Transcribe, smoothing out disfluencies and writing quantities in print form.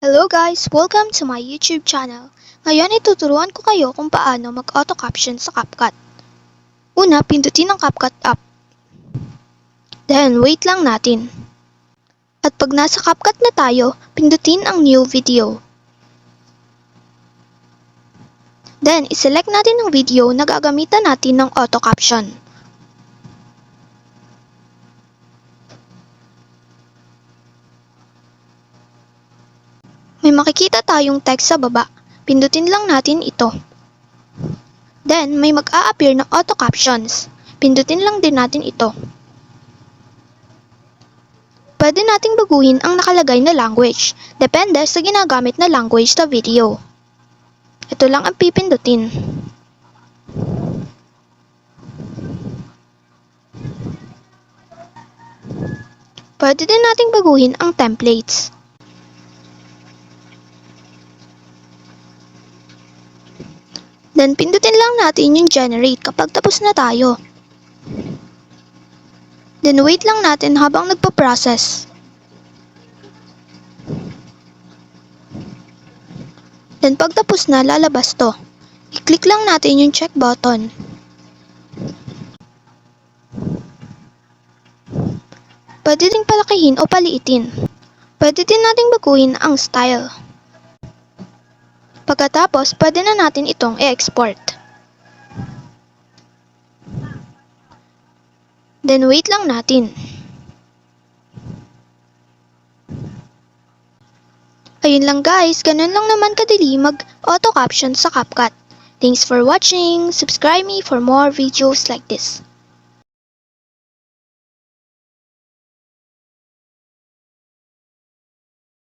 Hello guys! Welcome to my YouTube channel. Ngayon ituturuan ko kayo kung paano mag-auto caption sa CapCut. Una, pindutin ang CapCut app. Then, wait lang natin. At pag nasa CapCut na tayo, pindutin ang new video. Then, iselect natin ang video na gagamitan natin ng auto caption. May makikita tayong text sa baba. Pindutin lang natin ito. Then, may mag-a-appear na auto captions. Pindutin lang din natin ito. Pwede nating baguhin ang nakalagay na language. Depende sa ginagamit na language sa video. Ito lang ang pipindutin. Pwede din nating baguhin ang templates. Then, pindutin lang natin yung generate kapag tapos na tayo. Then, wait lang natin habang nagpa-process. Then, pag tapos na, lalabas to. I-click lang natin yung check button. Pwede ding palakihin o paliitin. Pwede din nating baguhin ang style. Pagkatapos, pwede na natin itong i-export. Then, wait lang natin. Ayun lang guys, ganun lang naman kadali mag-auto caption sa CapCut. Thanks for watching. Subscribe me for more videos like this.